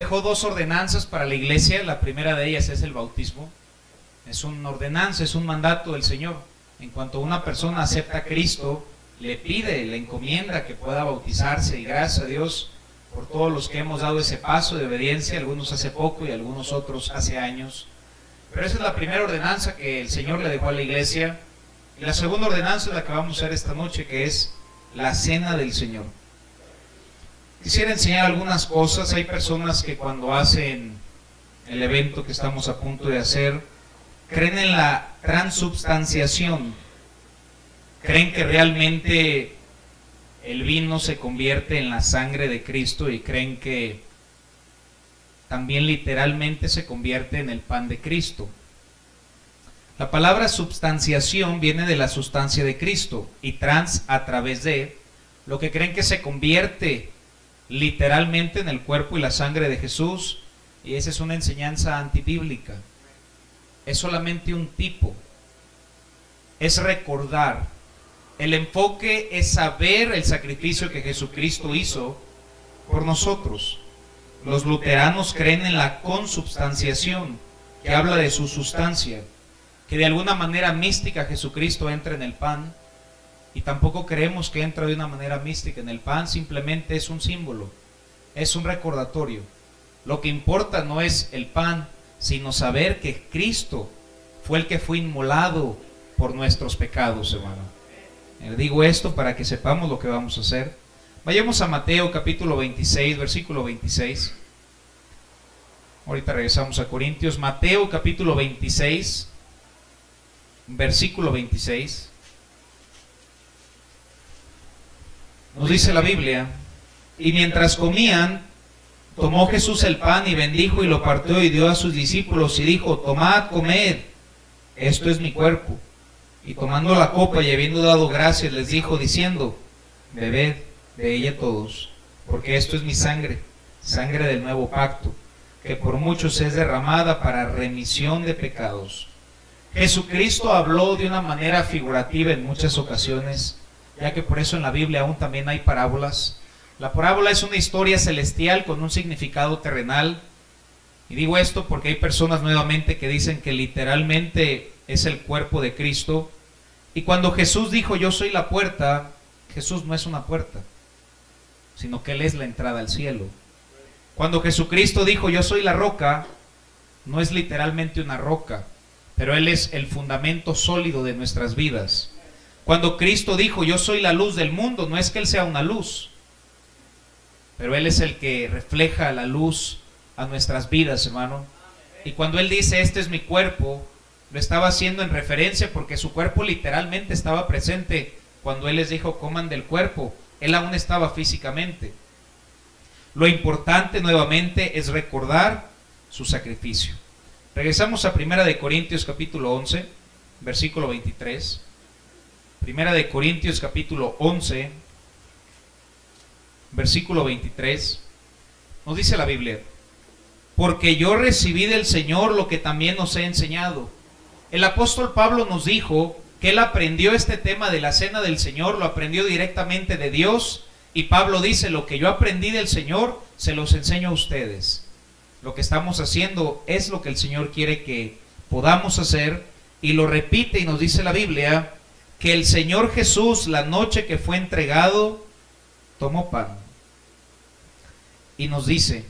dejó dos ordenanzas para la iglesia. La primera de ellas es el bautismo. Es una ordenanza, es un mandato del Señor. En cuanto una persona acepta a Cristo, le pide, le encomienda que pueda bautizarse, y gracias a Dios por todos los que hemos dado ese paso de obediencia, algunos hace poco y algunos otros hace años. Pero esa es la primera ordenanza que el Señor le dejó a la iglesia. Y la segunda ordenanza es la que vamos a ver esta noche, que es la cena del Señor. Quisiera enseñar algunas cosas. Hay personas que cuando hacen el evento que estamos a punto de hacer, creen en la transubstanciación. Creen que realmente el vino se convierte en la sangre de Cristo, y creen que también literalmente se convierte en el pan de Cristo. La palabra substanciación viene de la sustancia de Cristo, y trans a través de, lo que creen que se convierte literalmente en el cuerpo y la sangre de Jesús, y esa es una enseñanza antibíblica. Es solamente un tipo, es recordar. El enfoque es saber el sacrificio que Jesucristo hizo por nosotros. Los luteranos creen en la consubstanciación, que habla de su sustancia, que de alguna manera mística Jesucristo entra en el pan, y tampoco creemos que entra de una manera mística en el pan. Simplemente es un símbolo, es un recordatorio. Lo que importa no es el pan, sino saber que Cristo fue el que fue inmolado por nuestros pecados, hermano. Digo esto para que sepamos lo que vamos a hacer. Vayamos a Mateo capítulo 26, versículo 26. Ahorita regresamos a Corintios. Mateo capítulo 26, versículo 26. Nos dice la Biblia: y mientras comían, tomó Jesús el pan y bendijo y lo partió y dio a sus discípulos y dijo: tomad, comed, esto es mi cuerpo. Y tomando la copa y habiendo dado gracias, les dijo diciendo: bebed de ella todos, porque esto es mi sangre, sangre del nuevo pacto, que por muchos es derramada para remisión de pecados. Jesucristo habló de una manera figurativa en muchas ocasiones, ya que por eso en la Biblia aún también hay parábolas. La parábola es una historia celestial con un significado terrenal. Y digo esto porque hay personas nuevamente que dicen que literalmente es el cuerpo de Cristo. Y cuando Jesús dijo: yo soy la puerta, Jesús no es una puerta, sino que Él es la entrada al cielo. Cuando Jesucristo dijo: yo soy la roca, no es literalmente una roca, pero Él es el fundamento sólido de nuestras vidas. Cuando Cristo dijo: yo soy la luz del mundo, no es que Él sea una luz, pero Él es el que refleja la luz a nuestras vidas, hermano. Y cuando Él dice: este es mi cuerpo, lo estaba haciendo en referencia porque su cuerpo literalmente estaba presente cuando Él les dijo: coman del cuerpo. Él aún estaba físicamente. Lo importante nuevamente es recordar su sacrificio. Regresamos a 1 de Corintios capítulo 11, versículo 23. 1 de Corintios capítulo 11, versículo 23. Nos dice la Biblia: porque yo recibí del Señor lo que también os he enseñado. El apóstol Pablo nos dijo que él aprendió este tema de la cena del Señor, lo aprendió directamente de Dios, y Pablo dice: lo que yo aprendí del Señor se los enseño a ustedes. Lo que estamos haciendo es lo que el Señor quiere que podamos hacer, y lo repite, y nos dice la Biblia que el Señor Jesús, la noche que fue entregado, tomó pan y nos dice,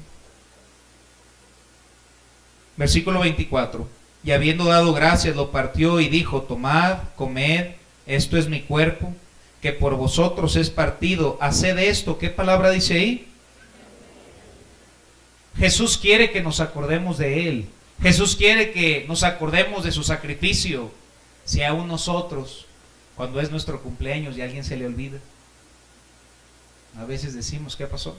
versículo 24: y habiendo dado gracias, lo partió y dijo: tomad, comed, esto es mi cuerpo, que por vosotros es partido, haced esto. ¿Qué palabra dice ahí? Jesús quiere que nos acordemos de Él. Jesús quiere que nos acordemos de su sacrificio. Si aún nosotros, cuando es nuestro cumpleaños y a alguien se le olvida, a veces decimos: ¿qué pasó?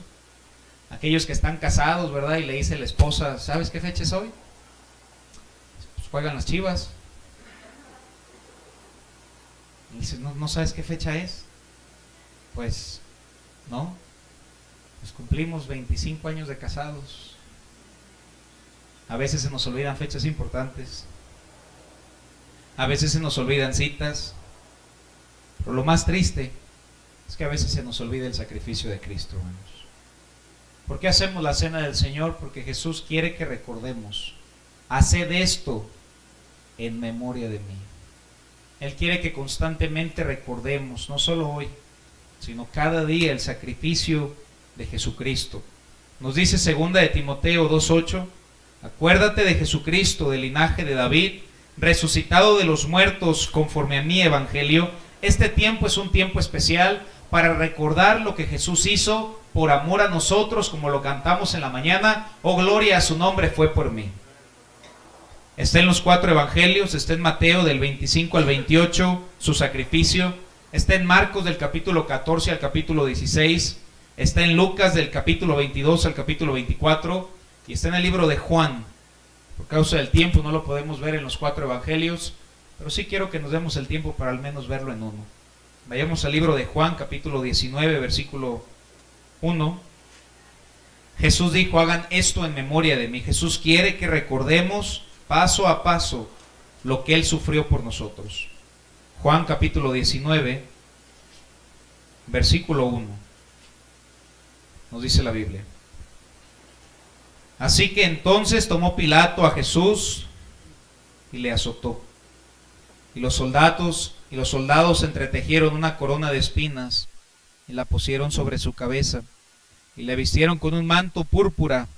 Aquellos que están casados, ¿verdad? Y le dice la esposa: ¿sabes qué fecha es hoy? Juegan las Chivas. Y dice: ¿No sabes qué fecha es? Pues no, pues cumplimos 25 años de casados. A veces se nos olvidan fechas importantes, a veces se nos olvidan citas, pero lo más triste es que a veces se nos olvida el sacrificio de Cristo, hermanos. ¿Por qué hacemos la cena del Señor? Porque Jesús quiere que recordemos. Haced esto en memoria de mí. Él quiere que constantemente recordemos, no solo hoy, sino cada día, el sacrificio de Jesucristo. Nos dice 2 de Timoteo 2:8, acuérdate de Jesucristo, del linaje de David, resucitado de los muertos conforme a mi evangelio. Este tiempo es un tiempo especial para recordar lo que Jesús hizo por amor a nosotros, como lo cantamos en la mañana. Oh, gloria a su nombre fue por mí. Está en los 4 evangelios, está en Mateo del 25 al 28, su sacrificio. Está en Marcos del capítulo 14 al capítulo 16. Está en Lucas del capítulo 22 al capítulo 24. Y está en el libro de Juan. Por causa del tiempo no lo podemos ver en los 4 evangelios, pero sí quiero que nos demos el tiempo para al menos verlo en uno. Vayamos al libro de Juan, capítulo 19, versículo 1. Jesús dijo, hagan esto en memoria de mí. Jesús quiere que recordemos paso a paso lo que Él sufrió por nosotros. Juan capítulo 19, versículo 1. Nos dice la Biblia. Así que entonces tomó Pilato a Jesús y le azotó. Y los soldados entretejieron una corona de espinas y la pusieron sobre su cabeza y le vistieron con un manto púrpura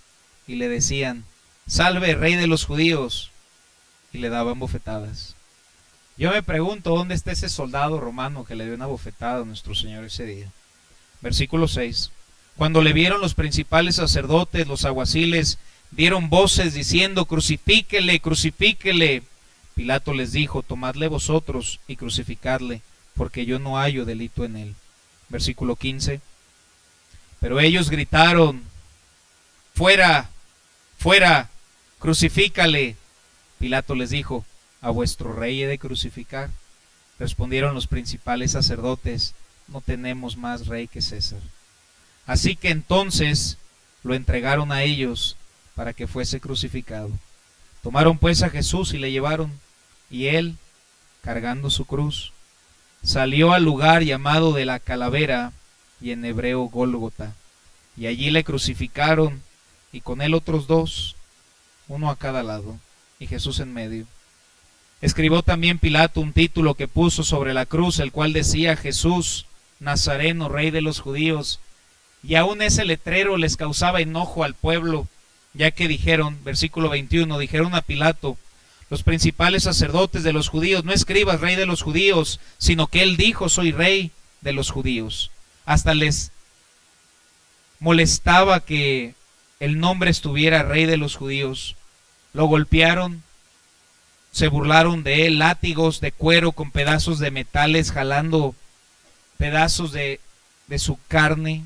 y le decían, salve, rey de los judíos, y le daban bofetadas. Yo me pregunto, ¿dónde está ese soldado romano que le dio una bofetada a nuestro Señor ese día? Versículo 6. Cuando le vieron los principales sacerdotes, los alguaciles, dieron voces diciendo, crucifíquele, crucifíquele. Pilato les dijo, tomadle vosotros y crucificadle, porque yo no hallo delito en él. Versículo 15. Pero ellos gritaron, fuera, fuera, crucifícale. Pilato les dijo, ¿a vuestro rey he de crucificar? Respondieron los principales sacerdotes, no tenemos más rey que César. Así que entonces lo entregaron a ellos para que fuese crucificado. Tomaron pues a Jesús y le llevaron, y él, cargando su cruz, salió al lugar llamado de la Calavera, y en hebreo Gólgota, y allí le crucificaron, y con él otros 2, uno a cada lado, y Jesús en medio. Escribió también Pilato un título que puso sobre la cruz, el cual decía, Jesús Nazareno, rey de los judíos. Y aún ese letrero les causaba enojo al pueblo, ya que dijeron, versículo 21, dijeron a Pilato, los principales sacerdotes de los judíos, no escribas rey de los judíos, sino que él dijo, soy rey de los judíos. Hasta les molestaba que el nombre estuviera rey de los judíos. Lo golpearon, se burlaron de él, látigos de cuero con pedazos de metales, jalando pedazos de su carne,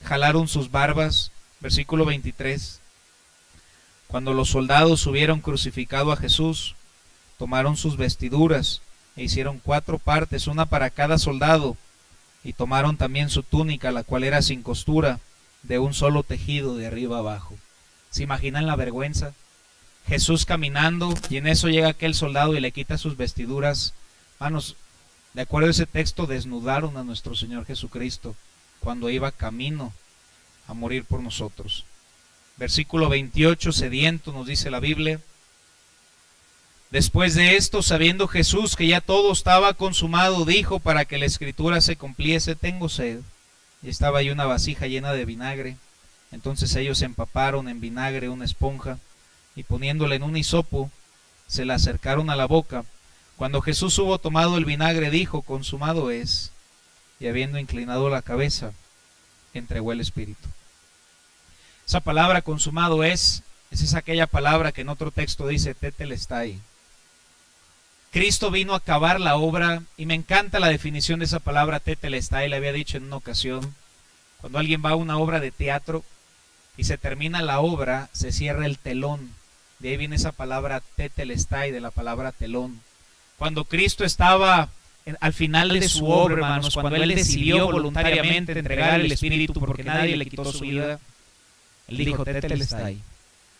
jalaron sus barbas. Versículo 23. Cuando los soldados hubieron crucificado a Jesús, tomaron sus vestiduras e hicieron 4 partes, una para cada soldado, y tomaron también su túnica, la cual era sin costura, de un solo tejido de arriba abajo. ¿Se imaginan la vergüenza? Jesús caminando, y en eso llega aquel soldado y le quita sus vestiduras. Hermanos, de acuerdo a ese texto, desnudaron a nuestro Señor Jesucristo cuando iba camino a morir por nosotros. Versículo 28, sediento, nos dice la Biblia. Después de esto, sabiendo Jesús que ya todo estaba consumado, dijo, para que la escritura se cumpliese, tengo sed. Y estaba ahí una vasija llena de vinagre. Entonces ellos empaparon en vinagre una esponja, y poniéndola en un hisopo, se la acercaron a la boca. Cuando Jesús hubo tomado el vinagre, dijo, consumado es. Y habiendo inclinado la cabeza, entregó el espíritu. Esa palabra consumado es aquella palabra que en otro texto dice tetelestai. Cristo vino a acabar la obra, y me encanta la definición de esa palabra tetelestai. Le había dicho en una ocasión, cuando alguien va a una obra de teatro y se termina la obra, se cierra el telón. De ahí viene esa palabra tetelestai, de la palabra telón. Cuando Cristo estaba al final de su obra, hermanos, cuando Él decidió voluntariamente entregar el Espíritu porque nadie le quitó su vida, Él dijo, tetelestai,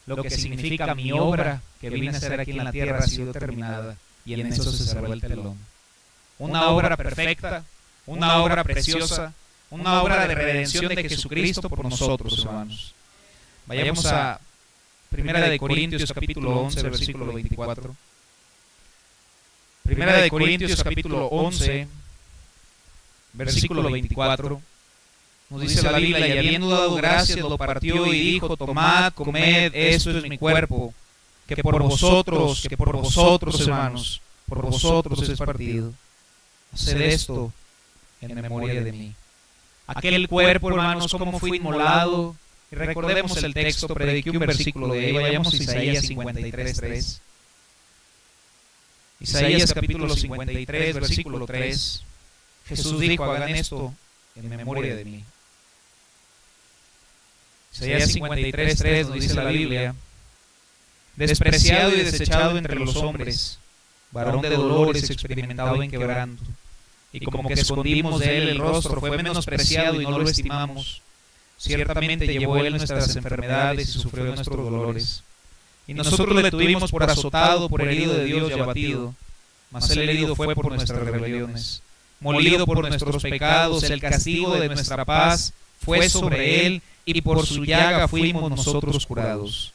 lo que significa mi obra que vine a hacer aquí en la tierra ha sido terminada, y en eso se cerró el telón. Una obra perfecta, una obra preciosa, una obra de redención de Jesucristo por nosotros, hermanos. Vayamos a Primera de Corintios capítulo 11, versículo 24. Primera de Corintios capítulo 11, versículo 24. Nos dice la Biblia: y habiendo dado gracias, lo partió y dijo: tomad, comed, esto es mi cuerpo, que por vosotros, hermanos, por vosotros es partido. Haced esto en memoria de mí. Aquel cuerpo, hermanos, cómo fue inmolado. Y recordemos el texto, prediqué un versículo de ahí, vayamos a Isaías 53:3. Isaías capítulo 53, versículo 3. Jesús dijo: hagan esto en memoria de mí. Isaías 53:3 nos dice la Biblia: despreciado y desechado entre los hombres, varón de dolores, experimentado en quebranto, y como que escondimos de él el rostro, fue menospreciado y no lo estimamos. Ciertamente llevó él nuestras enfermedades y sufrió nuestros dolores. Y nosotros le tuvimos por azotado, por herido de Dios y abatido. Mas él herido fue por nuestras rebeliones, molido por nuestros pecados. El castigo de nuestra paz fue sobre él, y por su llaga fuimos nosotros curados.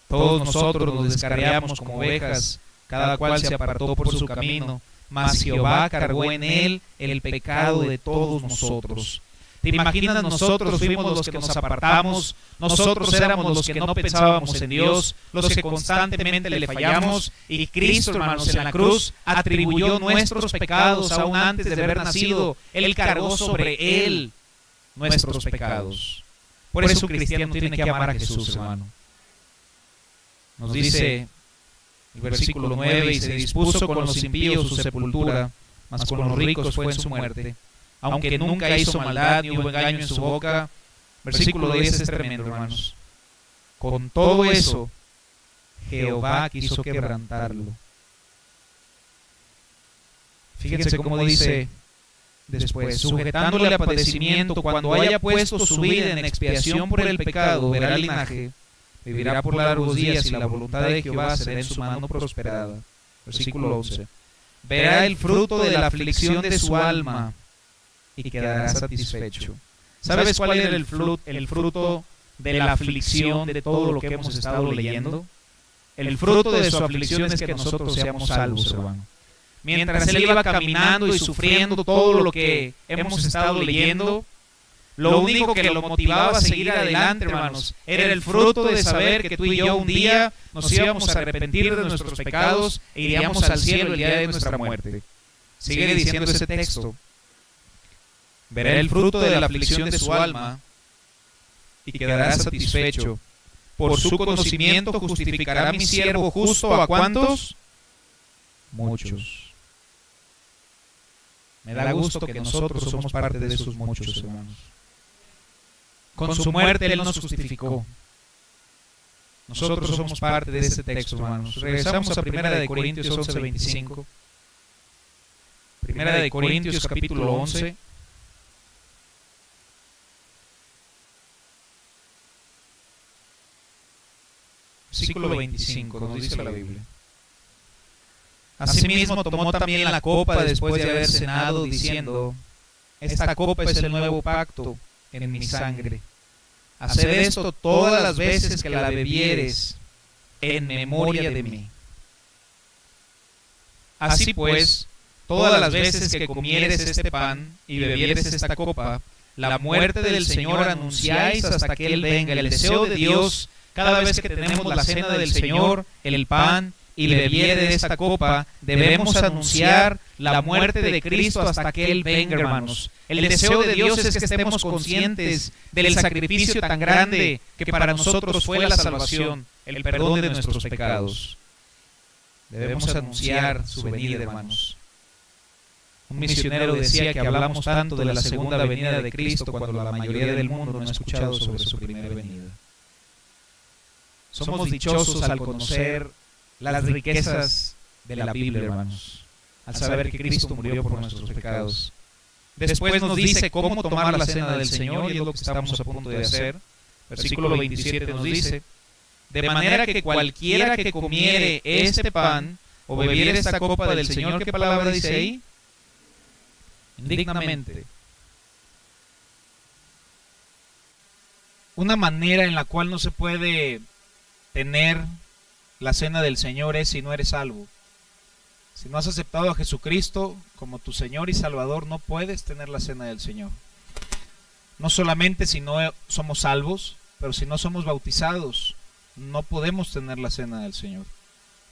Todos nosotros nos descarriamos como ovejas, cada cual se apartó por su camino, mas Jehová cargó en él el pecado de todos nosotros. ¿Te imaginas? Nosotros fuimos los que nos apartamos, nosotros éramos los que no pensábamos en Dios, los que constantemente le fallamos, y Cristo, hermanos, en la cruz atribuyó nuestros pecados aún antes de haber nacido. Él cargó sobre él nuestros pecados. Por eso un cristiano tiene que amar a Jesús, hermano. Nos dice el versículo 9: y se dispuso con los impíos su sepultura, mas con los ricos fue en su muerte. Aunque nunca hizo maldad ni hubo engaño en su boca. Versículo 10 es tremendo, hermanos. Con todo eso, Jehová quiso quebrantarlo. Fíjense cómo dice después: sujetándole a padecimiento, cuando haya puesto su vida en expiación por el pecado, verá el linaje, vivirá por largos días, y la voluntad de Jehová será en su mano prosperada. Versículo 11. Verá el fruto de la aflicción de su alma y quedará satisfecho. ¿Sabes cuál era el fruto de la aflicción de todo lo que hemos estado leyendo? El fruto de su aflicción es que nosotros seamos salvos, hermano. Mientras él iba caminando y sufriendo todo lo que hemos estado leyendo, lo único que lo motivaba a seguir adelante, hermanos, era el fruto de saber que tú y yo un día nos íbamos a arrepentir de nuestros pecados e iríamos al cielo el día de nuestra muerte. Sigue diciendo ese texto: verá el fruto de la aflicción de su alma y quedará satisfecho. Por su conocimiento justificará mi siervo justo. ¿A cuántos? Muchos. Me da gusto que nosotros somos parte de esos muchos, hermanos. Con su muerte él nos justificó. Nosotros somos parte de ese texto, hermanos. Regresamos a Primera de Corintios 11:25. Primera de Corintios capítulo 11. Versículo 25, nos dice la Biblia: asimismo tomó también la copa después de haber cenado, diciendo: esta copa es el nuevo pacto en mi sangre. Haced esto todas las veces que la bebieres en memoria de mí. Así pues, todas las veces que comieres este pan y bebieres esta copa, la muerte del Señor anunciáis hasta que Él venga. El deseo de Dios, cada vez que tenemos la cena del Señor, el pan y bebiere de esta copa, debemos anunciar la muerte de Cristo hasta que Él venga, hermanos. El deseo de Dios es que estemos conscientes del sacrificio tan grande que para nosotros fue la salvación, el perdón de nuestros pecados. Debemos anunciar su venida, hermanos. Un misionero decía que hablamos tanto de la segunda venida de Cristo cuando la mayoría del mundo no ha escuchado sobre su primera venida. Somos dichosos al conocer las riquezas de la Biblia, hermanos, al saber que Cristo murió por nuestros pecados. Después nos dice cómo tomar la cena del Señor, y es lo que estamos a punto de hacer. Versículo 27 nos dice: de manera que cualquiera que comiere este pan o bebiere esta copa del Señor, ¿qué palabra dice ahí? Indignamente. una manera en la cual no se puede tener la cena del Señor es si no eres salvo. Si no has aceptado a Jesucristo como tu Señor y Salvador, no puedes tener la cena del Señor. No solamente si no somos salvos, pero si no somos bautizados, no podemos tener la cena del Señor.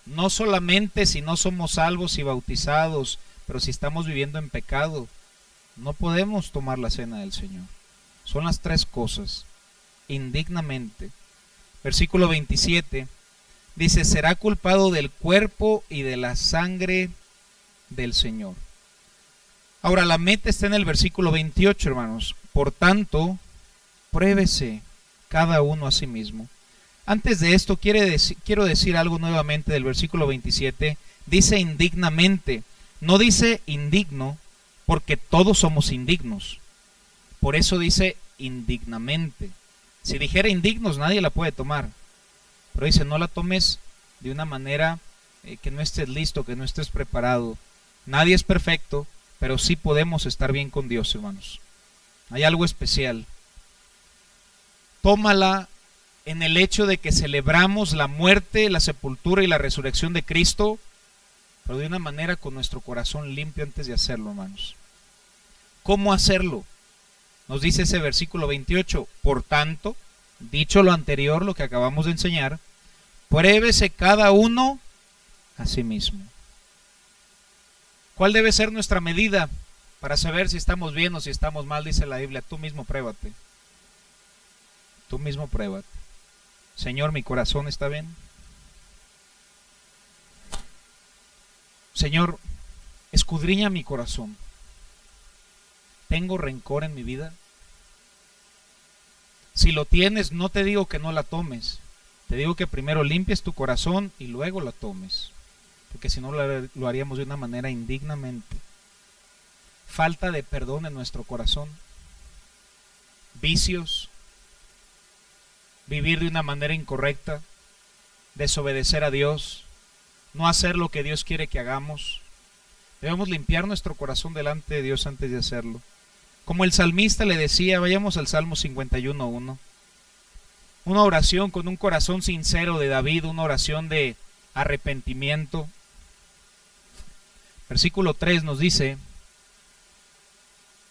No solamente si no somos salvos y bautizados, pero si estamos viviendo en pecado, no podemos tomar la cena del Señor. Son las tres cosas, indignamente. Versículo 27 dice: será culpado del cuerpo y de la sangre del Señor. Ahora la meta está en el versículo 28, hermanos. Por tanto, pruébese cada uno a sí mismo. Antes de esto quiero decir algo nuevamente del versículo 27. Dice indignamente, no dice indigno, porque todos somos indignos. Por eso dice indignamente. Si dijera indignos, nadie la puede tomar. Pero dice, no la tomes de una manera que no estés listo, que no estés preparado. Nadie es perfecto, pero sí podemos estar bien con Dios, hermanos. Hay algo especial. Tómala en el hecho de que celebramos la muerte, la sepultura y la resurrección de Cristo, pero de una manera con nuestro corazón limpio antes de hacerlo, hermanos. ¿Cómo hacerlo? Nos dice ese versículo 28. Por tanto, dicho lo anterior, lo que acabamos de enseñar, pruébese cada uno a sí mismo. ¿Cuál debe ser nuestra medida para saber si estamos bien o si estamos mal? Dice la Biblia, tú mismo pruébate. Tú mismo pruébate. Señor, mi corazón está bien. Señor, escudriña mi corazón. ¿Tengo rencor en mi vida? Si lo tienes, no te digo que no la tomes. Te digo que primero limpies tu corazón y luego la tomes. Porque si no lo haríamos de una manera indignamente. Falta de perdón en nuestro corazón. Vicios. Vivir de una manera incorrecta. Desobedecer a Dios. No hacer lo que Dios quiere que hagamos. Debemos limpiar nuestro corazón delante de Dios antes de hacerlo. Como el salmista le decía, vayamos al Salmo 51:1. Una oración con un corazón sincero de David, una oración de arrepentimiento. Versículo 3 nos dice,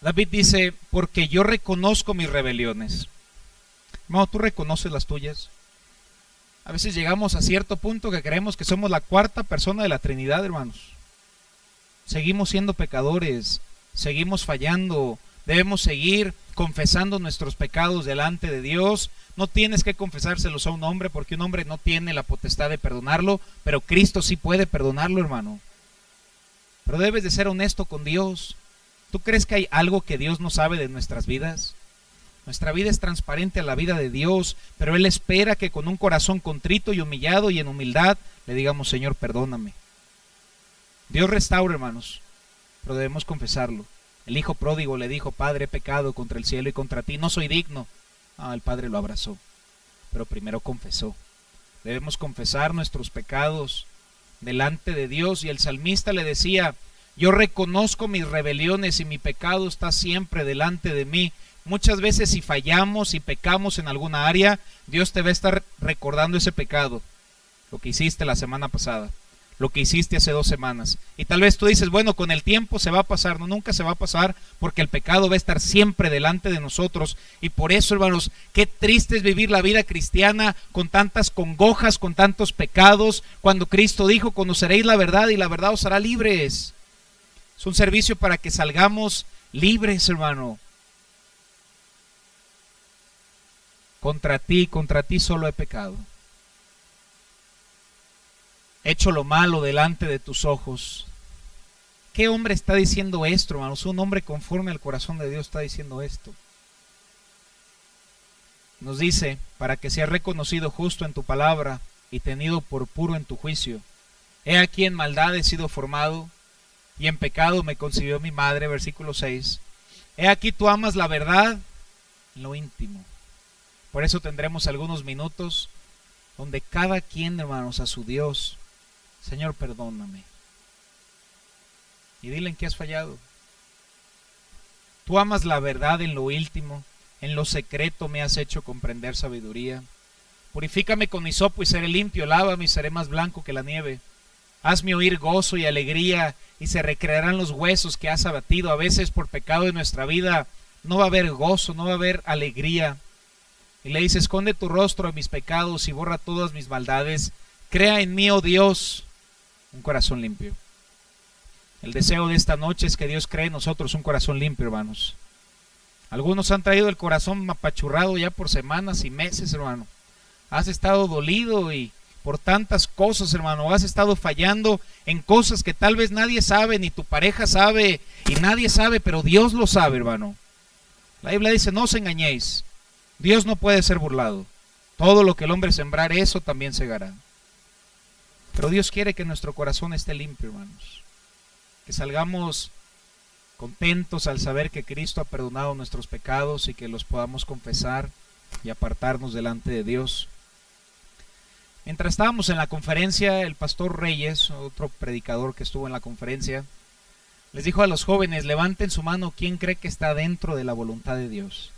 David dice, porque yo reconozco mis rebeliones. Hermano, ¿tú reconoces las tuyas? A veces llegamos a cierto punto que creemos que somos la cuarta persona de la Trinidad, hermanos. Seguimos siendo pecadores, seguimos fallando, debemos seguir confesando nuestros pecados delante de Dios. No tienes que confesárselos a un hombre porque un hombre no tiene la potestad de perdonarlo, pero Cristo sí puede perdonarlo, hermano. Pero debes de ser honesto con Dios. ¿Tú crees que hay algo que Dios no sabe de nuestras vidas? Nuestra vida es transparente a la vida de Dios, pero Él espera que con un corazón contrito y humillado y en humildad le digamos, Señor, perdóname. Dios restaura, hermanos, pero debemos confesarlo. El hijo pródigo le dijo, Padre, he pecado contra el cielo y contra ti, no soy digno. El Padre lo abrazó, pero primero confesó. Debemos confesar nuestros pecados delante de Dios, y el salmista le decía, yo reconozco mis rebeliones y mi pecado está siempre delante de mí. Muchas veces si fallamos y pecamos en alguna área, Dios te va a estar recordando ese pecado, lo que hiciste la semana pasada, lo que hiciste hace 2 semanas. Y tal vez tú dices, bueno, con el tiempo se va a pasar. No, nunca se va a pasar, porque el pecado va a estar siempre delante de nosotros. Y por eso, hermanos, qué triste es vivir la vida cristiana con tantas congojas, con tantos pecados, cuando Cristo dijo, conoceréis la verdad y la verdad os hará libres. Es un servicio para que salgamos libres, hermano. Contra ti solo he pecado. Hecho lo malo delante de tus ojos. ¿Qué hombre está diciendo esto, hermanos? Un hombre conforme al corazón de Dios está diciendo esto. Nos dice, para que seas reconocido justo en tu palabra y tenido por puro en tu juicio. He aquí en maldad he sido formado, y en pecado me concibió mi madre, versículo 6. He aquí tú amas la verdad en lo íntimo. Por eso tendremos algunos minutos donde cada quien, hermanos, a su Dios, Señor, perdóname. Y dile en qué has fallado. Tú amas la verdad en lo íntimo. En lo secreto me has hecho comprender sabiduría. Purifícame con hisopo y seré limpio, lávame y seré más blanco que la nieve. Hazme oír gozo y alegría, y se recrearán los huesos que has abatido. A veces por pecado de nuestra vida no va a haber gozo, no va a haber alegría. Y le dice: esconde tu rostro de mis pecados y borra todas mis maldades. Crea en mí, oh Dios, un corazón limpio. El deseo de esta noche es que Dios cree en nosotros un corazón limpio, hermanos. Algunos han traído el corazón apachurrado ya por semanas y meses, hermano. Has estado dolido y por tantas cosas, hermano. Has estado fallando en cosas que tal vez nadie sabe, ni tu pareja sabe, y nadie sabe, pero Dios lo sabe, hermano. La Biblia dice: no os engañéis. Dios no puede ser burlado. Todo lo que el hombre sembrar, eso también segará. Pero Dios quiere que nuestro corazón esté limpio, hermanos. Que salgamos contentos al saber que Cristo ha perdonado nuestros pecados y que los podamos confesar y apartarnos delante de Dios. Mientras estábamos en la conferencia, el pastor Reyes, otro predicador que estuvo en la conferencia, les dijo a los jóvenes: levanten su mano, ¿quién cree que está dentro de la voluntad de Dios?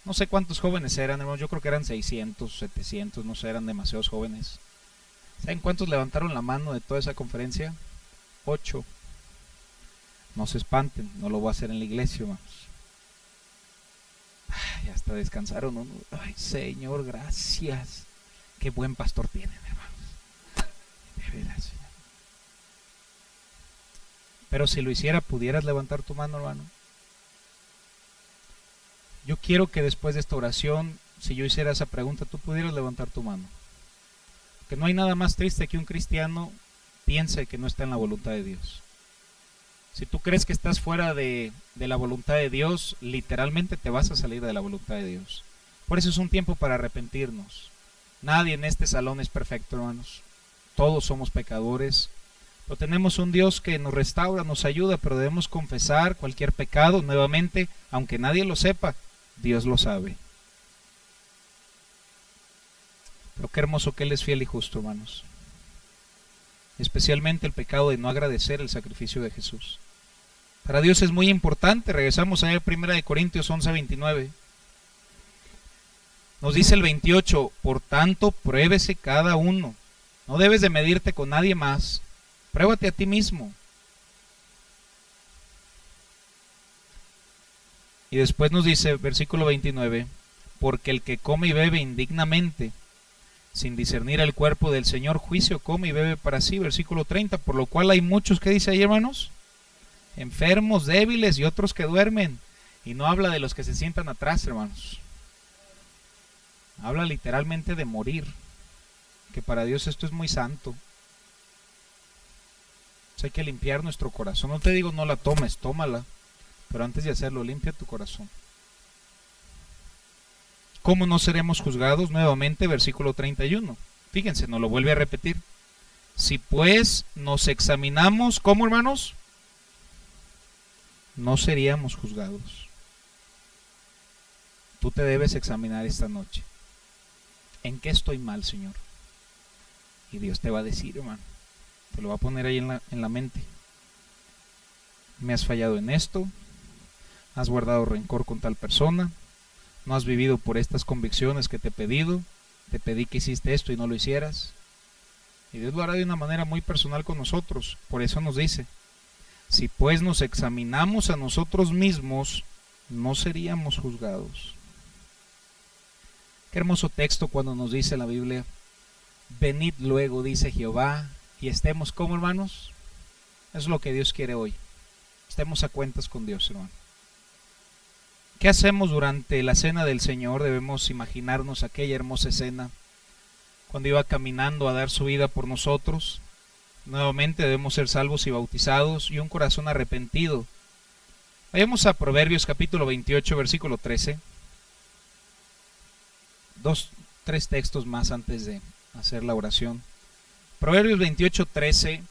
No sé cuántos jóvenes eran, hermanos, yo creo que eran 600, 700, no sé, eran demasiados jóvenes. ¿Saben cuántos levantaron la mano de toda esa conferencia? 8. No se espanten, no lo voy a hacer en la iglesia, hermanos. Ya hasta descansaron, ¿no? Ay, Señor, gracias. Qué buen pastor tienen, hermanos. De veras, Señor. Pero si lo hiciera, ¿pudieras levantar tu mano, hermano? Yo quiero que después de esta oración, si yo hiciera esa pregunta, tú pudieras levantar tu mano. Que no hay nada más triste que un cristiano piense que no está en la voluntad de Dios. Si tú crees que estás fuera de la voluntad de Dios, literalmente te vas a salir de la voluntad de Dios. Por eso es un tiempo para arrepentirnos. Nadie en este salón es perfecto, hermanos. Todos somos pecadores. Pero tenemos un Dios que nos restaura, nos ayuda, pero debemos confesar cualquier pecado nuevamente, aunque nadie lo sepa, Dios lo sabe. Pero qué hermoso que Él es fiel y justo, hermanos. Especialmente el pecado de no agradecer el sacrificio de Jesús. Para Dios es muy importante. Regresamos a 1 Corintios 11:29. Nos dice el 28: por tanto, pruébese cada uno. No debes de medirte con nadie más. Pruébate a ti mismo. Y después nos dice, versículo 29, porque el que come y bebe indignamente, sin discernir el cuerpo del Señor, juicio come y bebe para sí. Versículo 30, por lo cual hay muchos, que dice ahí, hermanos, enfermos, débiles y otros que duermen. Y no habla de los que se sientan atrás, hermanos. Habla literalmente de morir, que para Dios esto es muy santo. O sea, hay que limpiar nuestro corazón. No te digo no la tomes, tómala, pero antes de hacerlo, limpia tu corazón. ¿Cómo no seremos juzgados? Nuevamente, versículo 31. Fíjense, nos lo vuelve a repetir. Si pues nos examinamos, ¿cómo, hermanos? No seríamos juzgados. Tú te debes examinar esta noche. ¿En qué estoy mal, Señor? Y Dios te va a decir, hermano. Te lo va a poner ahí en la mente. Me has fallado en esto. Has guardado rencor con tal persona. No has vivido por estas convicciones que te he pedido. Te pedí que hiciste esto y no lo hicieras. Y Dios lo hará de una manera muy personal con nosotros. Por eso nos dice, si pues nos examinamos a nosotros mismos, no seríamos juzgados. Qué hermoso texto cuando nos dice la Biblia, venid luego, dice Jehová, y estemos como, hermanos. Es lo que Dios quiere hoy. Estemos a cuentas con Dios, hermano. ¿Qué hacemos durante la cena del Señor? Debemos imaginarnos aquella hermosa escena cuando iba caminando a dar su vida por nosotros. Nuevamente debemos ser salvos y bautizados y un corazón arrepentido. Vayamos a Proverbios capítulo 28, versículo 13. 3 textos más antes de hacer la oración. Proverbios 28, 13.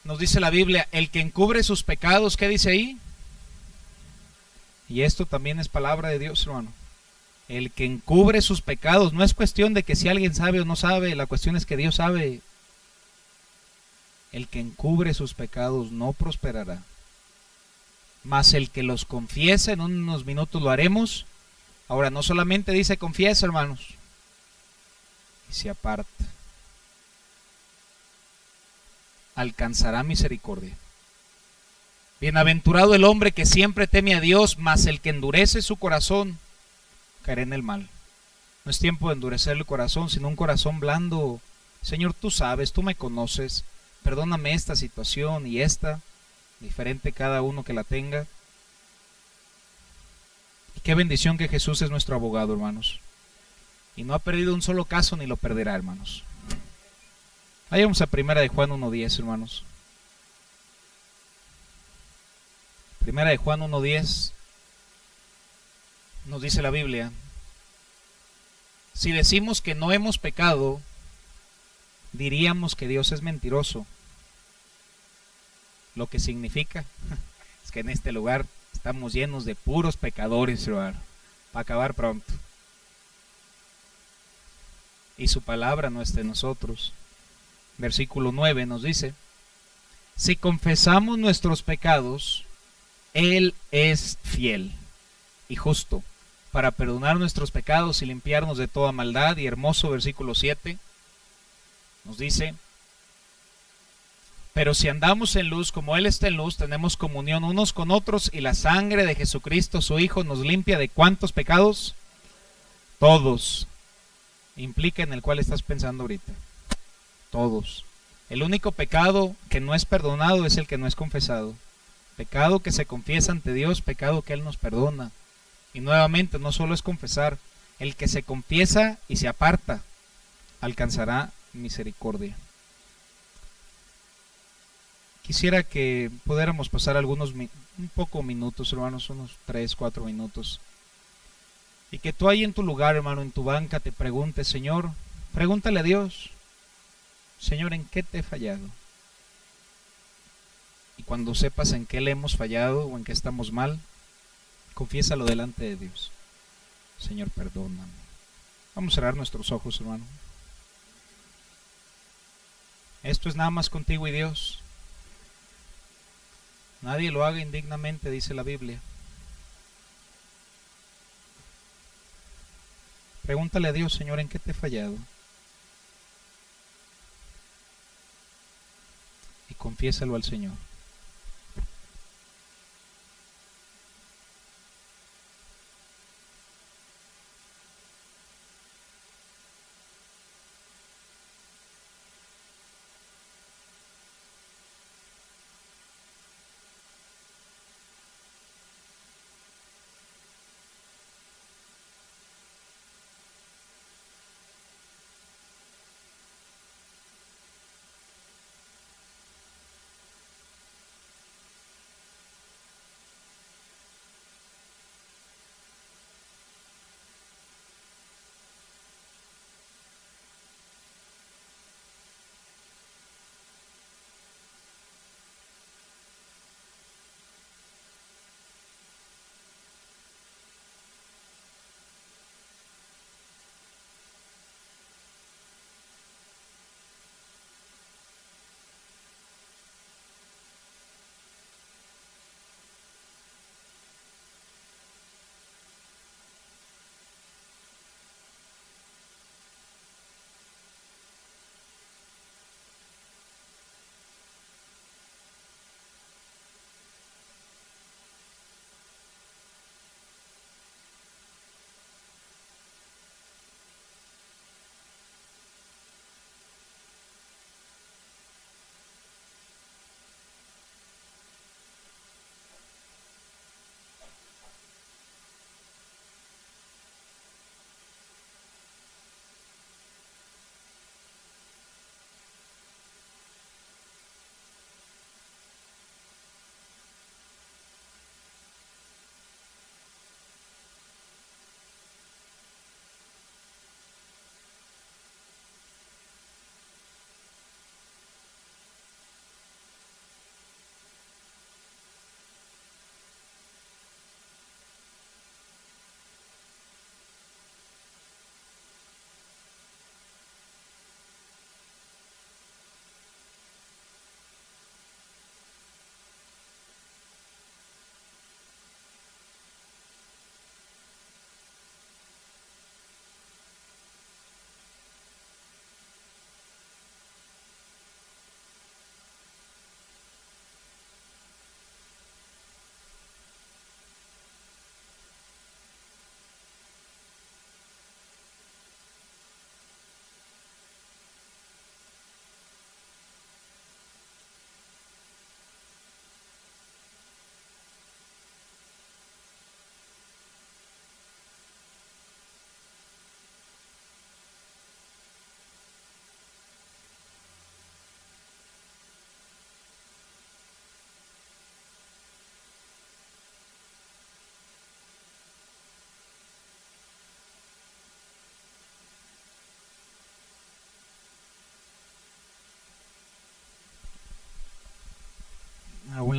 Nos dice la Biblia, el que encubre sus pecados, ¿qué dice ahí? Y esto también es palabra de Dios, hermano. El que encubre sus pecados, no es cuestión de que si alguien sabe o no sabe, la cuestión es que Dios sabe. El que encubre sus pecados no prosperará, mas el que los confiesa, en unos minutos lo haremos. Ahora, no solamente dice confiesa, hermanos, y se aparta, alcanzará misericordia. Bienaventurado el hombre que siempre teme a Dios, mas el que endurece su corazón caerá en el mal. No es tiempo de endurecer el corazón, sino un corazón blando. Señor, tú sabes, tú me conoces, perdóname esta situación y esta, diferente cada uno que la tenga. Y qué bendición que Jesús es nuestro abogado, hermanos, y no ha perdido un solo caso ni lo perderá, hermanos. Vayamos a Primera de Juan 1:10, hermanos. Primera de Juan 1:10 nos dice la Biblia: si decimos que no hemos pecado, diríamos que Dios es mentiroso. Lo que significa es que en este lugar estamos llenos de puros pecadores, hermano, para acabar pronto. Y su palabra no está en nosotros. Versículo 9 nos dice: si confesamos nuestros pecados, Él es fiel y justo para perdonar nuestros pecados y limpiarnos de toda maldad. Y hermoso versículo 7 nos dice: pero si andamos en luz como Él está en luz, tenemos comunión unos con otros, y la sangre de Jesucristo su Hijo nos limpia de ¿cuántos pecados? Todos. Implica en el cual estás pensando ahorita. Todos. El único pecado que no es perdonado es el que no es confesado. Pecado que se confiesa ante Dios, pecado que Él nos perdona. Y nuevamente, no solo es confesar, el que se confiesa y se aparta alcanzará misericordia. Quisiera que pudiéramos pasar algunos un poco minutos, hermanos, unos 3, 4 minutos, y que tú ahí en tu lugar, hermano, en tu banca, te preguntes: Señor, pregúntale a Dios, Señor, ¿en qué te he fallado? Y cuando sepas en qué le hemos fallado o en qué estamos mal, confiésalo delante de Dios. Señor, perdóname. Vamos a cerrar nuestros ojos, hermano. Esto es nada más contigo y Dios. Nadie lo haga indignamente, dice la Biblia. Pregúntale a Dios: Señor, ¿en qué te he fallado? Y confiésalo al Señor.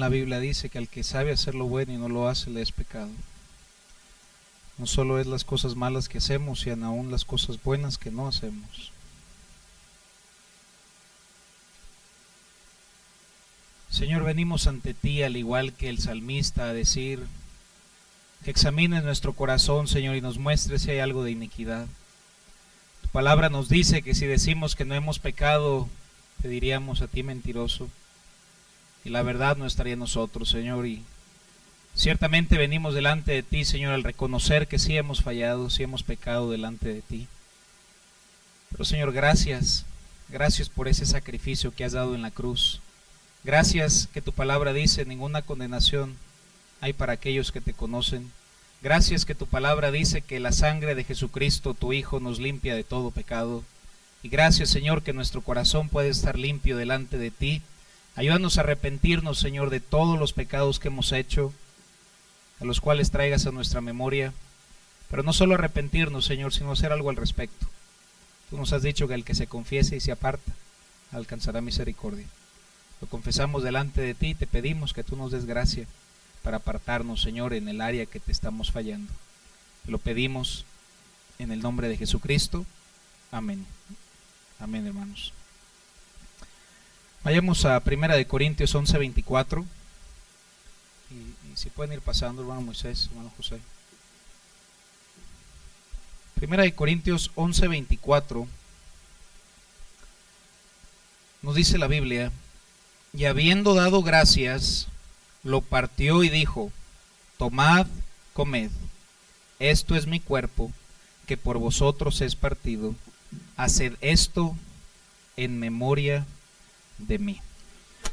la Biblia dice que al que sabe hacer lo bueno y no lo hace, le es pecado. No solo es las cosas malas que hacemos, sino aún las cosas buenas que no hacemos. Señor, venimos ante ti al igual que el salmista a decir que examines nuestro corazón, Señor, y nos muestres si hay algo de iniquidad. Tu palabra nos dice que si decimos que no hemos pecado, te diríamos a ti mentiroso, y la verdad no estaría en nosotros, Señor. Y ciertamente venimos delante de ti, Señor, al reconocer que sí hemos fallado, sí hemos pecado delante de ti. Pero, Señor, gracias por ese sacrificio que has dado en la cruz. Gracias que tu palabra dice: ninguna condenación hay para aquellos que te conocen. Gracias que tu palabra dice que la sangre de Jesucristo, tu Hijo, nos limpia de todo pecado. Y gracias, Señor, que nuestro corazón puede estar limpio delante de ti. Ayúdanos a arrepentirnos, Señor, de todos los pecados que hemos hecho, a los cuales traigas a nuestra memoria. Pero no solo arrepentirnos, Señor, sino hacer algo al respecto. Tú nos has dicho que el que se confiese y se aparta alcanzará misericordia. Lo confesamos delante de ti y te pedimos que tú nos des gracia para apartarnos, Señor, en el área que te estamos fallando. Te lo pedimos en el nombre de Jesucristo. Amén. Amén, hermanos. Vayamos a 1 Corintios 11:24. Y si pueden ir pasando, hermano Moisés, hermano José. 1 Corintios 11:24. Nos dice la Biblia: y habiendo dado gracias, lo partió y dijo: tomad, comed, esto es mi cuerpo, que por vosotros es partido, haced esto en memoria de mí.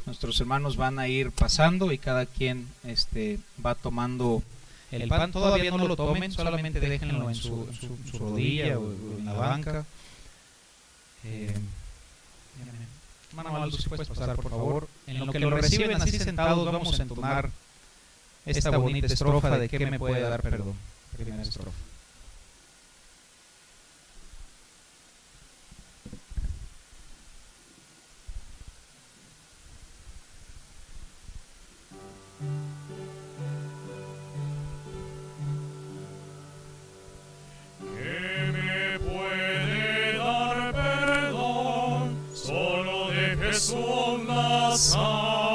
Nuestros hermanos van a ir pasando y cada quien va tomando el pan. Todavía no lo tomen, solamente déjenlo en su rodilla o en la banca. Hermano Aldo, si puedes pasar, por favor. En lo que lo reciben así sentados, vamos a entonar esta bonita estrofa de ¿qué me puede dar perdón? Primera estrofa.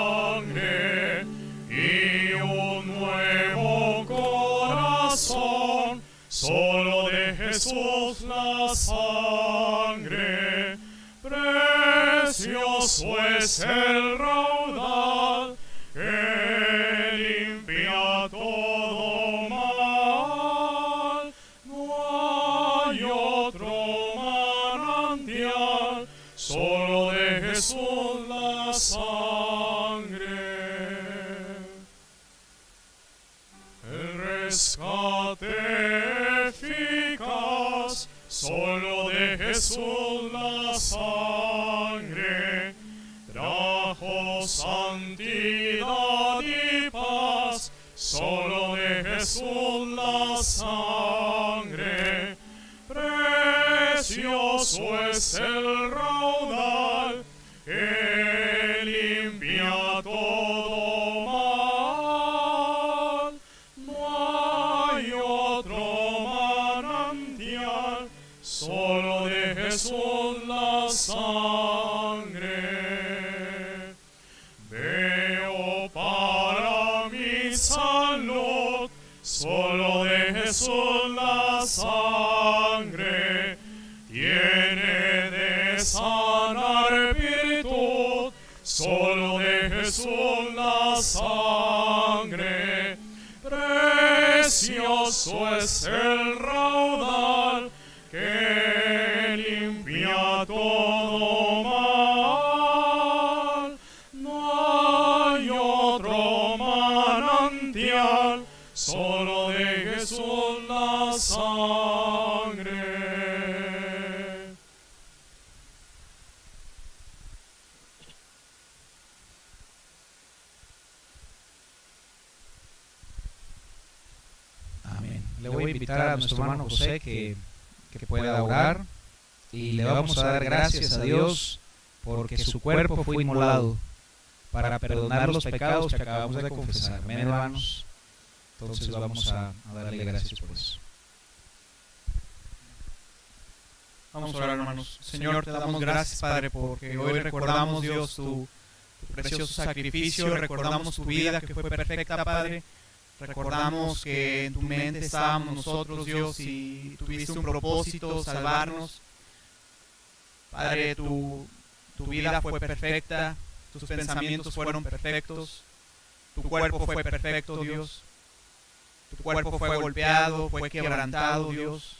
Sangre y un nuevo corazón, solo de Jesús la sangre. Precioso es el raudal que limpia todo mal. No hay otro manantial, solo de Jesús la sangre. El rescate eficaz, solo de Jesús la sangre. Trajo santidad y paz, solo de Jesús la sangre. Precioso es el raudal que limpia todo mal. No hay otro manantial, solo de Jesús la sangre. Veo para mi salud, solo de Jesús la sangre. Tiene de sanar virtud, solo de Jesús la sangre. Precioso es el raudal que limpia todo mal. No hay otro manantial, solo de Jesús la sangre. Le voy a invitar a nuestro hermano José que pueda orar, y le vamos a dar gracias a Dios porque su cuerpo fue inmolado para perdonar los pecados que acabamos de confesar. Amén, hermanos. Entonces vamos a darle gracias por eso. Vamos a orar, hermanos. Señor, te damos gracias, Padre, porque hoy recordamos, Dios, tu precioso sacrificio, recordamos tu vida que fue perfecta, Padre. Recordamos que en tu mente estábamos nosotros, Dios, y tuviste un propósito, salvarnos. Padre, tu vida fue perfecta, tus pensamientos fueron perfectos, tu cuerpo fue perfecto, Dios. Tu cuerpo fue golpeado, fue quebrantado, Dios.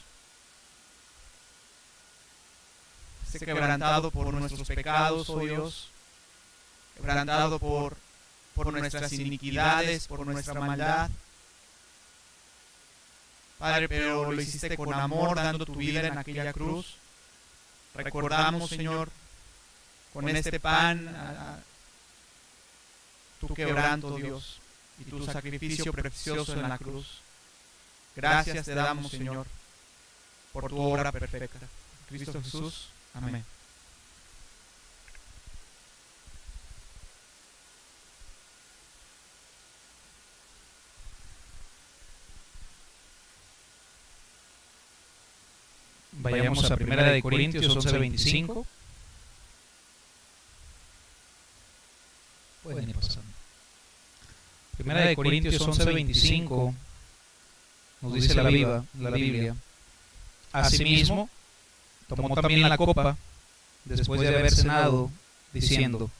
Quebrantado por nuestros pecados, oh Dios. Quebrantado por nuestras iniquidades, por nuestra maldad. Padre, pero lo hiciste con amor, dando tu vida en aquella cruz. Recordamos, Señor, con este pan, tu quebranto, Dios, y tu sacrificio precioso en la cruz. Gracias te damos, Señor, por tu obra perfecta. Cristo Jesús. Amén. Vayamos a 1 Corintios 11:25. Pueden ir pasando. 1 Corintios 11:25 nos dice la Biblia. Asimismo, tomó también la copa después de haber cenado, diciendo: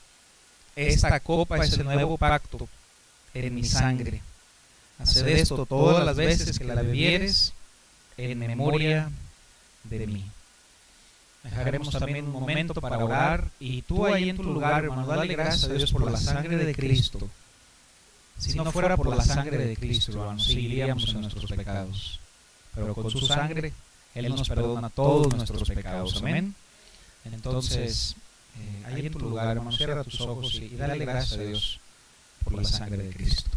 esta copa es el nuevo pacto en mi sangre. Haced esto todas las veces que la bebieres en memoria de mí. Dejaremos también un momento para orar, y tú ahí en tu lugar, hermano, dale gracias a Dios por la sangre de Cristo. Si no fuera por la sangre de Cristo, hermano, seguiríamos en nuestros pecados, pero con su sangre Él nos perdona todos nuestros pecados. Amén. Entonces, ahí en tu lugar, hermano, cierra tus ojos y dale gracias a Dios por la sangre de Cristo.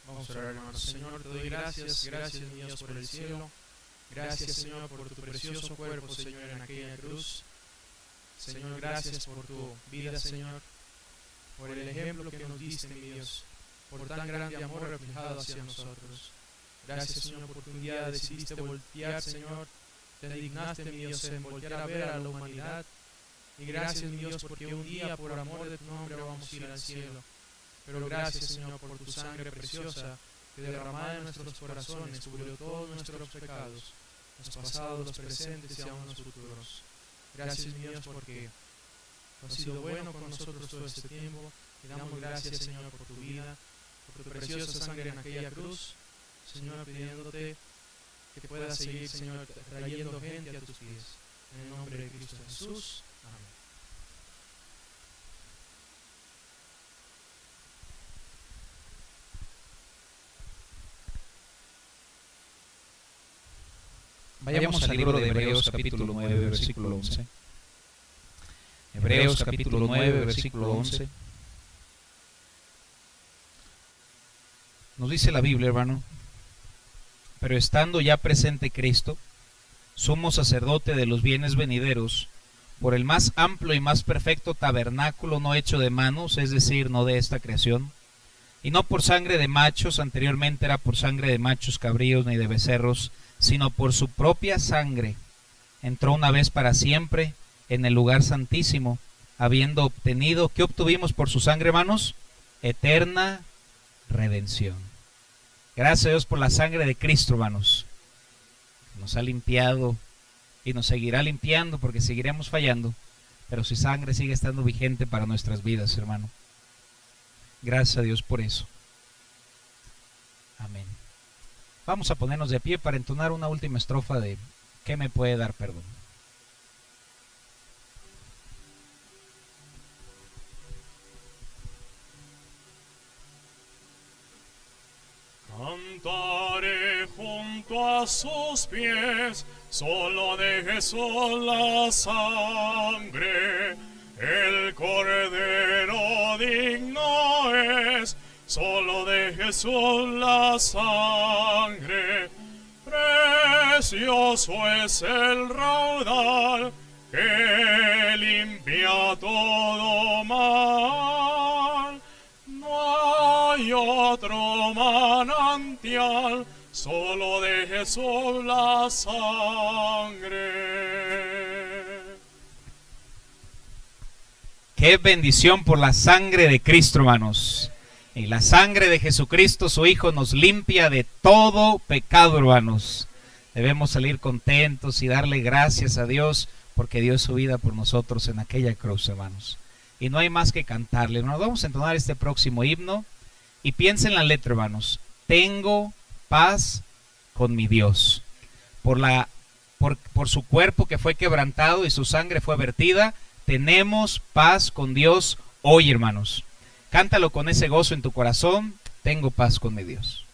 Vamos a orar, hermanos. Señor, te doy gracias, gracias, mi Dios, por el cielo. Gracias, Señor, por tu precioso cuerpo, Señor, en aquella cruz. Señor, gracias por tu vida, Señor, por el ejemplo que nos diste, mi Dios, por tan grande amor reflejado hacia nosotros. Gracias, Señor, porque un día decidiste voltear, Señor, te dignaste, mi Dios, en voltear a ver a la humanidad. Y gracias, mi Dios, porque un día, por amor de tu nombre, vamos a ir al cielo. Pero gracias, Señor, por tu sangre preciosa que derramada en nuestros corazones cubrió todos nuestros pecados, los pasados, los presentes y aún los futuros. Gracias, mi Dios, porque tú has sido bueno con nosotros todo este tiempo. Y damos gracias, Señor, por tu vida, por tu preciosa sangre en aquella cruz. Señor, pidiéndote que puedas seguir, Señor, trayendo gente a tus pies. En el nombre de Cristo Jesús. Amén. Vayamos al libro de Hebreos capítulo 9, versículo 11. Hebreos capítulo 9, versículo 11. Nos dice la Biblia, hermano: pero estando ya presente Cristo, sumo sacerdote de los bienes venideros, por el más amplio y más perfecto tabernáculo no hecho de manos, es decir, no de esta creación, y no por sangre de machos, anteriormente era por sangre de machos cabríos ni de becerros, sino por su propia sangre, entró una vez para siempre en el lugar santísimo, habiendo obtenido, ¿qué obtuvimos por su sangre, hermanos? Eterna redención. Gracias a Dios por la sangre de Cristo, hermanos. Nos ha limpiado y nos seguirá limpiando, porque seguiremos fallando, pero su sangre sigue estando vigente para nuestras vidas, hermano. Gracias a Dios por eso. Amén. Vamos a ponernos de pie para entonar una última estrofa de ¿qué me puede dar perdón? Cantaré junto a sus pies, solo de Jesús la sangre, el Cordero digno es, solo de Jesús la sangre, precioso es el raudal que limpia todo mal. No hay otro manantial, solo de Jesús la sangre. Qué bendición por la sangre de Cristo, hermanos. Y la sangre de Jesucristo, su Hijo, nos limpia de todo pecado, hermanos. Debemos salir contentos y darle gracias a Dios porque dio su vida por nosotros en aquella cruz, hermanos. Y no hay más que cantarle, hermanos. Vamos a entonar este próximo himno y piensen en la letra, hermanos. Tengo paz con mi Dios. Por su cuerpo que fue quebrantado y su sangre fue vertida, tenemos paz con Dios hoy, hermanos. Cántalo con ese gozo en tu corazón. Tengo paz con mi Dios.